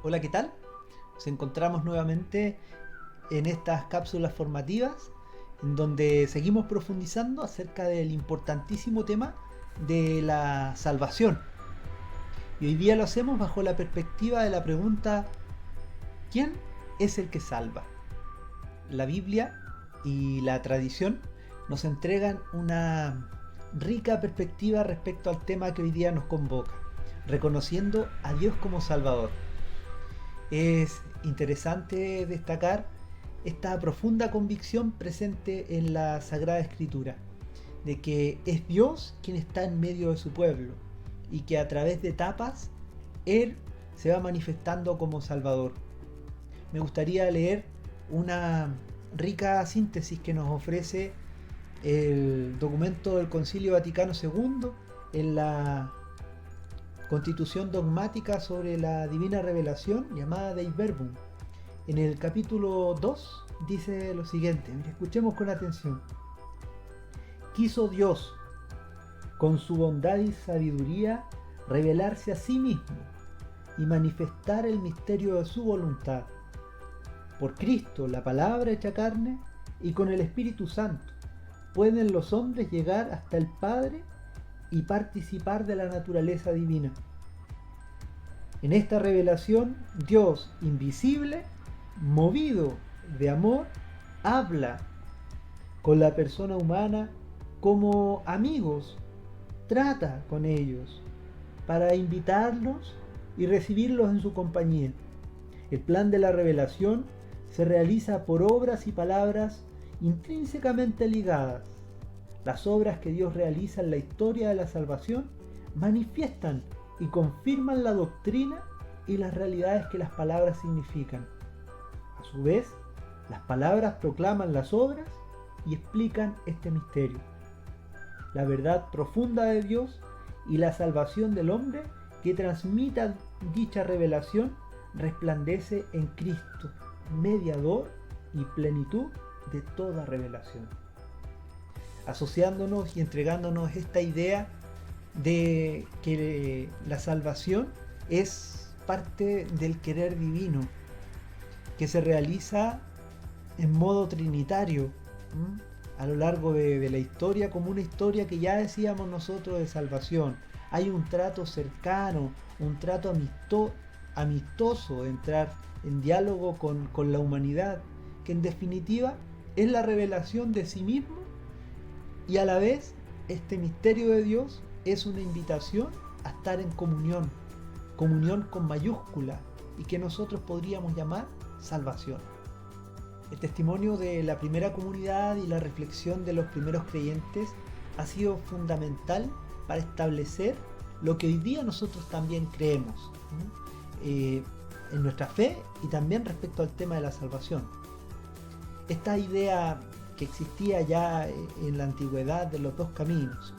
Hola, ¿qué tal? Nos encontramos nuevamente en estas cápsulas formativas en donde seguimos profundizando acerca del importantísimo tema de la salvación. Y hoy día lo hacemos bajo la perspectiva de la pregunta: ¿quién es el que salva? La Biblia y la tradición nos entregan una rica perspectiva respecto al tema que hoy día nos convoca, reconociendo a Dios como Salvador. Es interesante destacar esta profunda convicción presente en la Sagrada Escritura, de que es Dios quien está en medio de su pueblo y que a través de etapas Él se va manifestando como Salvador. Me gustaría leer una rica síntesis que nos ofrece el documento del Concilio Vaticano II en la Constitución dogmática sobre la divina revelación llamada Dei Verbum. En el capítulo 2 dice lo siguiente, mira, escuchemos con atención. Quiso Dios, con su bondad y sabiduría, revelarse a sí mismo y manifestar el misterio de su voluntad. Por Cristo, la palabra hecha carne, y con el Espíritu Santo, pueden los hombres llegar hasta el Padre y participar de la naturaleza divina. En esta revelación, Dios invisible, movido de amor, habla con la persona humana como amigos, trata con ellos para invitarlos y recibirlos en su compañía. El plan de la revelación se realiza por obras y palabras intrínsecamente ligadas. Las obras que Dios realiza en la historia de la salvación manifiestan y confirman la doctrina y las realidades que las palabras significan. A su vez, las palabras proclaman las obras y explican este misterio. La verdad profunda de Dios y la salvación del hombre que transmita dicha revelación resplandece en Cristo, mediador y plenitud de toda revelación. Asociándonos y entregándonos esta idea de que la salvación es parte del querer divino, que se realiza en modo trinitario, a lo largo de la historia, como una historia que ya decíamos nosotros de salvación. Hay un trato cercano, un trato amistoso, entrar en diálogo con la humanidad, que en definitiva es la revelación de sí mismo, y a la vez este misterio de Dios es una invitación a estar en comunión, comunión con mayúscula, y que nosotros podríamos llamar salvación. El testimonio de la primera comunidad y la reflexión de los primeros creyentes ha sido fundamental para establecer lo que hoy día nosotros también creemos, en nuestra fe y también respecto al tema de la salvación. Esta idea que existía ya en la antigüedad de los dos caminos,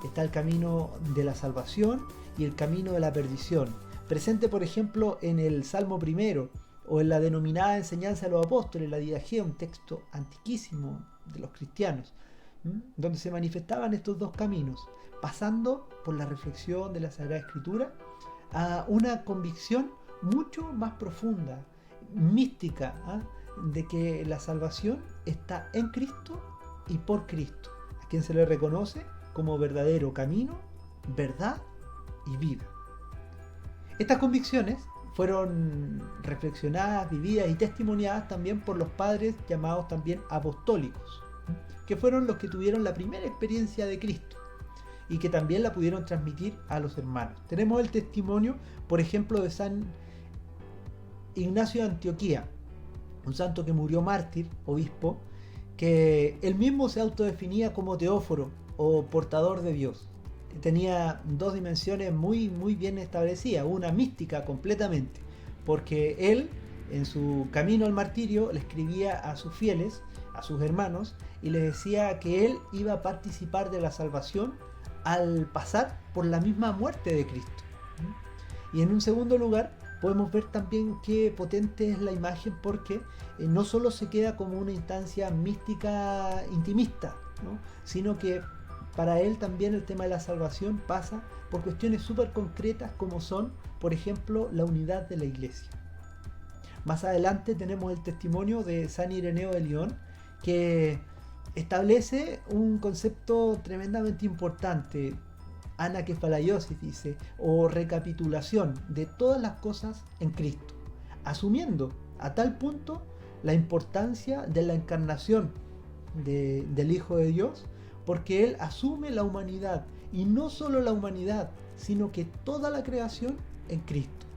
está el camino de la salvación y el camino de la perdición, presente por ejemplo en el Salmo primero, o en la denominada enseñanza de los apóstoles, la Didaquea, un texto antiquísimo de los cristianos, donde se manifestaban estos dos caminos, pasando por la reflexión de la Sagrada Escritura a una convicción mucho más profunda, mística, de que la salvación está en Cristo y por Cristo, a quien se le reconoce como verdadero camino, verdad y vida. Estas convicciones fueron reflexionadas, vividas y testimoniadas también por los padres llamados también apostólicos, que fueron los que tuvieron la primera experiencia de Cristo y que también la pudieron transmitir a los hermanos. Tenemos el testimonio, por ejemplo, de San Ignacio de Antioquía, un santo que murió mártir, obispo, que él mismo se autodefinía como teóforo o portador de Dios. Tenía dos dimensiones muy bien establecidas, una mística completamente, porque él en su camino al martirio le escribía a sus fieles, a sus hermanos, y les decía que él iba a participar de la salvación al pasar por la misma muerte de Cristo. Y en un segundo lugar podemos ver también qué potente es la imagen, porque no solo se queda como una instancia mística intimista, ¿no?, sino que para él también el tema de la salvación pasa por cuestiones súper concretas como son, por ejemplo, la unidad de la iglesia. Más adelante tenemos el testimonio de San Ireneo de León, que establece un concepto tremendamente importante, anaquefalaiosis dice, o recapitulación de todas las cosas en Cristo, asumiendo a tal punto la importancia de la encarnación del Hijo de Dios, porque Él asume la humanidad, y no solo la humanidad, sino que toda la creación en Cristo.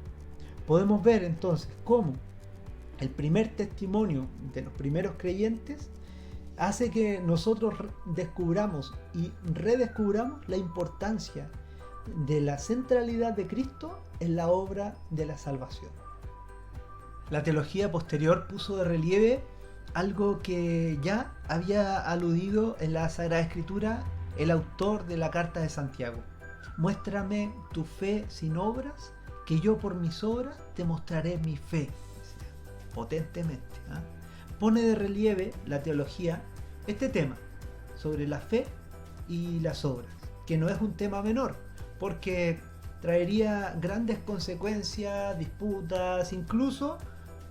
Podemos ver entonces cómo el primer testimonio de los primeros creyentes hace que nosotros descubramos y redescubramos la importancia de la centralidad de Cristo en la obra de la salvación. La teología posterior puso de relieve algo que ya había aludido en la Sagrada Escritura el autor de la Carta de Santiago. Muéstrame tu fe sin obras, que yo por mis obras te mostraré mi fe. Potentemente. Pone de relieve la teología este tema sobre la fe y las obras, que no es un tema menor, porque traería grandes consecuencias, disputas, incluso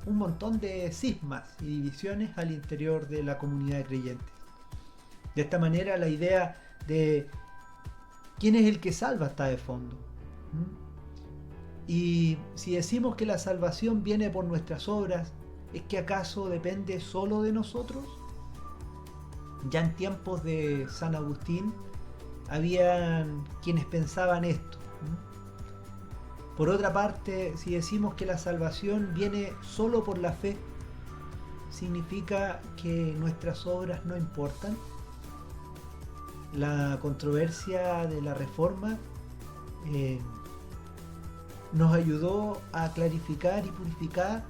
un montón de cismas y divisiones al interior de la comunidad de creyentes. De esta manera la idea de quién es el que salva está de fondo. Y si decimos que la salvación viene por nuestras obras, ¿es que acaso depende solo de nosotros? Ya en tiempos de San Agustín habían quienes pensaban esto. Por otra parte, si decimos que la salvación viene solo por la fe, ¿significa que nuestras obras no importan? La controversia de la Reforma nos ayudó a clarificar y purificar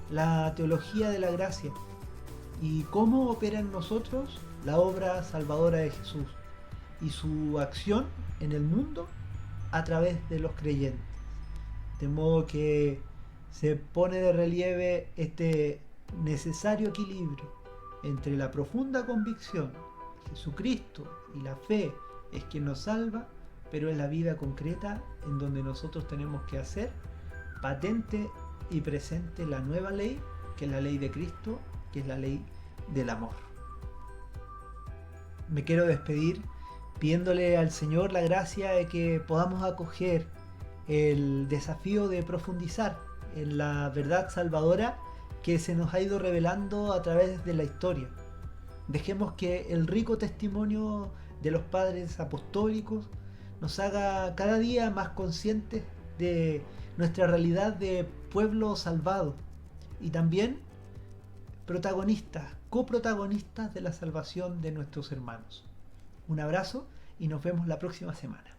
la teología de la gracia y cómo opera en nosotros la obra salvadora de Jesús y su acción en el mundo a través de los creyentes. De modo que se pone de relieve este necesario equilibrio entre la profunda convicción que Jesucristo y la fe es quien nos salva, pero en la vida concreta en donde nosotros tenemos que hacer patente y presente la nueva ley, que es la ley de Cristo, que es la ley del amor. Me quiero despedir pidiéndole al Señor la gracia de que podamos acoger el desafío de profundizar en la verdad salvadora que se nos ha ido revelando a través de la historia. Dejemos que el rico testimonio de los padres apostólicos nos haga cada día más conscientes de nuestra realidad de pueblo salvado y también protagonistas, coprotagonistas de la salvación de nuestros hermanos. Un abrazo y nos vemos la próxima semana.